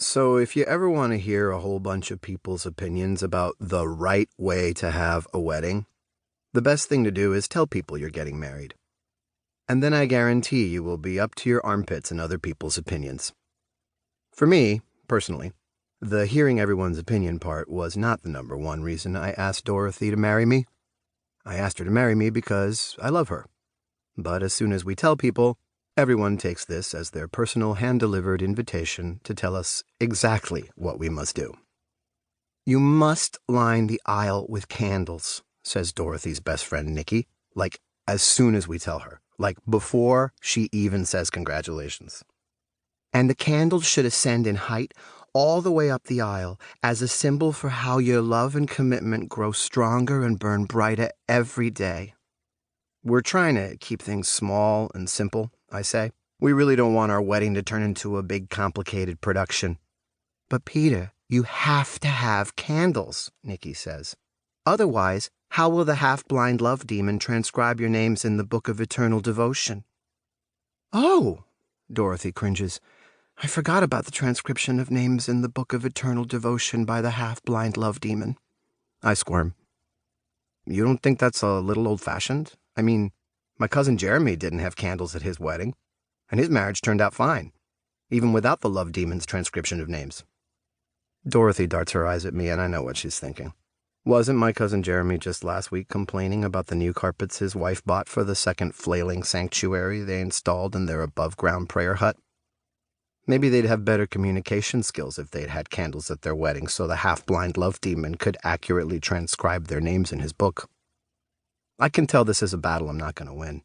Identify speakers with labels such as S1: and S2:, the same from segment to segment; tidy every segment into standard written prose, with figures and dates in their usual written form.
S1: So if you ever want to hear a whole bunch of people's opinions about the right way to have a wedding, the best thing to do is tell people you're getting married. And then I guarantee you will be up to your armpits in other people's opinions. For me, personally, the hearing everyone's opinion part was not the number one reason I asked Dorothy to marry me. I asked her to marry me because I love her. But as soon as we tell people, everyone takes this as their personal hand-delivered invitation to tell us exactly what we must do. You must line the aisle with candles, says Dorothy's best friend Nikki, like as soon as we tell her, like before she even says congratulations. And the candles should ascend in height all the way up the aisle as a symbol for how your love and commitment grow stronger and burn brighter every day. We're trying to keep things small and simple, I say. We really don't want our wedding to turn into a big complicated production. But Peter, you have to have candles, Nikki says. Otherwise, how will the half-blind love demon transcribe your names in the Book of Eternal Devotion? Oh, Dorothy cringes. I forgot about the transcription of names in the Book of Eternal Devotion by the half-blind love demon. I squirm. You don't think that's a little old-fashioned? I mean, my cousin Jeremy didn't have candles at his wedding, and his marriage turned out fine, even without the love demon's transcription of names. Dorothy darts her eyes at me, and I know what she's thinking. Wasn't my cousin Jeremy just last week complaining about the new carpets his wife bought for the second flailing sanctuary they installed in their above-ground prayer hut? Maybe they'd have better communication skills if they'd had candles at their wedding so the half-blind love demon could accurately transcribe their names in his book. I can tell this is a battle I'm not going to win.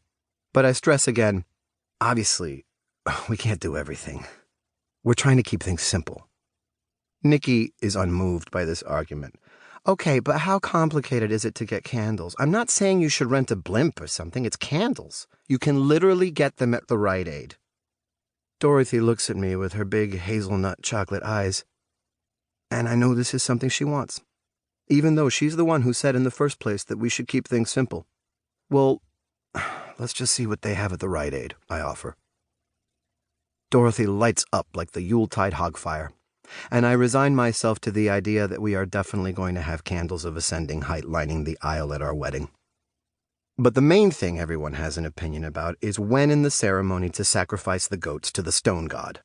S1: But I stress again, obviously, we can't do everything. We're trying to keep things simple. Nikki is unmoved by this argument. Okay, but how complicated is it to get candles? I'm not saying you should rent a blimp or something. It's candles. You can literally get them at the Rite Aid. Dorothy looks at me with her big hazelnut chocolate eyes. And I know this is something she wants, even though she's the one who said in the first place that we should keep things simple. Well, let's just see what they have at the Rite Aid, I offer. Dorothy lights up like the Yuletide hogfire, and I resign myself to the idea that we are definitely going to have candles of ascending height lining the aisle at our wedding. But the main thing everyone has an opinion about is when in the ceremony to sacrifice the goats to the stone god.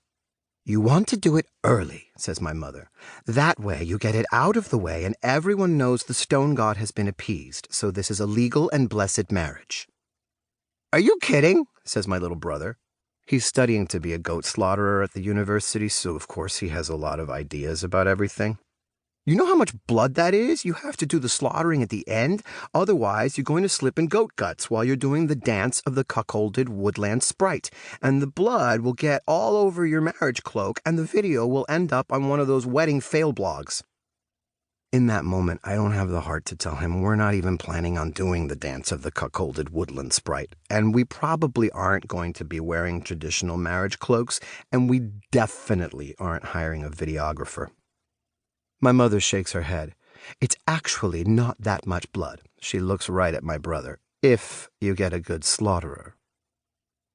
S1: You want to do it early, says my mother. That way you get it out of the way and everyone knows the stone god has been appeased, so this is a legal and blessed marriage. Are you kidding? Says my little brother. He's studying to be a goat slaughterer at the university, so of course he has a lot of ideas about everything. You know how much blood that is? You have to do the slaughtering at the end. Otherwise, you're going to slip in goat guts while you're doing the dance of the cuckolded woodland sprite. And the blood will get all over your marriage cloak, and the video will end up on one of those wedding fail blogs. In that moment, I don't have the heart to tell him we're not even planning on doing the dance of the cuckolded woodland sprite. And we probably aren't going to be wearing traditional marriage cloaks, and we definitely aren't hiring a videographer. My mother shakes her head. It's actually not that much blood. She looks right at my brother. If you get a good slaughterer.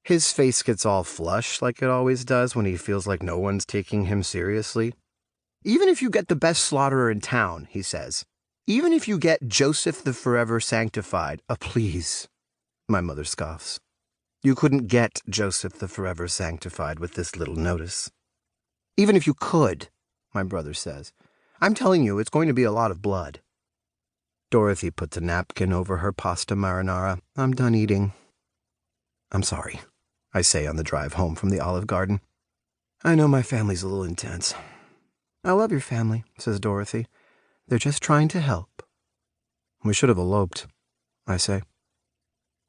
S1: His face gets all flushed like it always does when he feels like no one's taking him seriously. Even if you get the best slaughterer in town, he says. Even if you get Joseph the Forever Sanctified. Please. My mother scoffs. You couldn't get Joseph the Forever Sanctified with this little notice. Even if you could, my brother says. I'm telling you, it's going to be a lot of blood. Dorothy puts a napkin over her pasta marinara. I'm done eating. I'm sorry, I say on the drive home from the Olive Garden. I know my family's a little intense. I love your family, says Dorothy. They're just trying to help. We should have eloped, I say.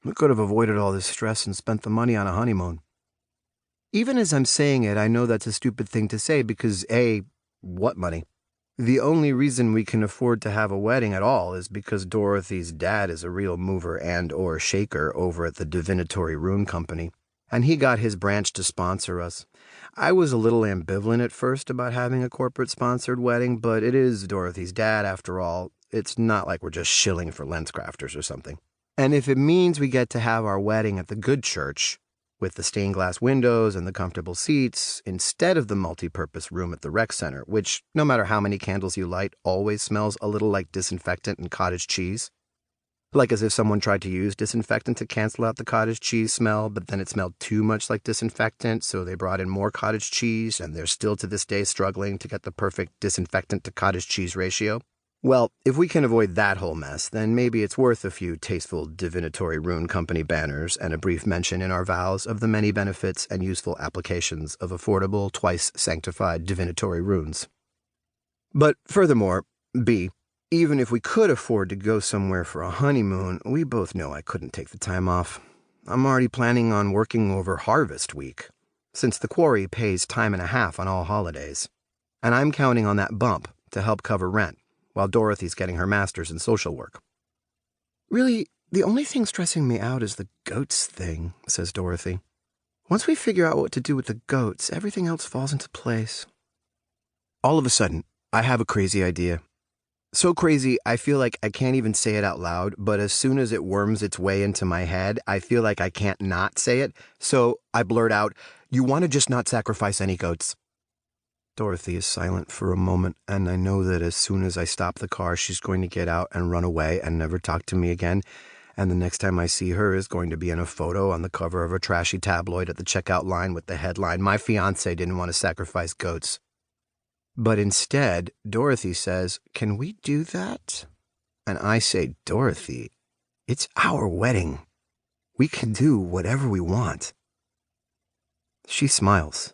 S1: We could have avoided all this stress and spent the money on a honeymoon. Even as I'm saying it, I know that's a stupid thing to say because, A, what money? The only reason we can afford to have a wedding at all is because Dorothy's dad is a real mover and/or shaker over at the Divinatory Rune Company, and he got his branch to sponsor us. I was a little ambivalent at first about having a corporate-sponsored wedding, but it is Dorothy's dad after all. It's not like we're just shilling for LensCrafters or something. And if it means we get to have our wedding at the good church, with the stained glass windows and the comfortable seats, instead of the multi-purpose room at the rec center, which, no matter how many candles you light, always smells a little like disinfectant and cottage cheese. Like as if someone tried to use disinfectant to cancel out the cottage cheese smell, but then it smelled too much like disinfectant, so they brought in more cottage cheese, and they're still to this day struggling to get the perfect disinfectant to cottage cheese ratio. Well, if we can avoid that whole mess, then maybe it's worth a few tasteful divinatory rune company banners and a brief mention in our vows of the many benefits and useful applications of affordable, twice-sanctified divinatory runes. But furthermore, B, even if we could afford to go somewhere for a honeymoon, we both know I couldn't take the time off. I'm already planning on working over harvest week, since the quarry pays time and a half on all holidays. And I'm counting on that bump to help cover rent, while Dorothy's getting her master's in social work. Really, the only thing stressing me out is the goats thing, says Dorothy. Once we figure out what to do with the goats, everything else falls into place. All of a sudden, I have a crazy idea. So crazy, I feel like I can't even say it out loud, but as soon as it worms its way into my head, I feel like I can't not say it, so I blurt out, "You want to just not sacrifice any goats?" Dorothy is silent for a moment, and I know that as soon as I stop the car, she's going to get out and run away and never talk to me again, and the next time I see her is going to be in a photo on the cover of a trashy tabloid at the checkout line with the headline, "My fiancé didn't want to sacrifice goats." But instead, Dorothy says, "Can we do that?" And I say, "Dorothy, it's our wedding. We can do whatever we want." She smiles,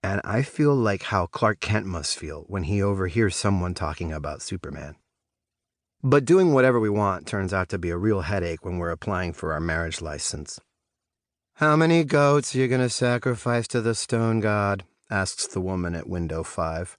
S1: and I feel like how Clark Kent must feel when he overhears someone talking about Superman. But doing whatever we want turns out to be a real headache when we're applying for our marriage license. "How many goats are you going to sacrifice to the stone god?" asks the woman at window 5.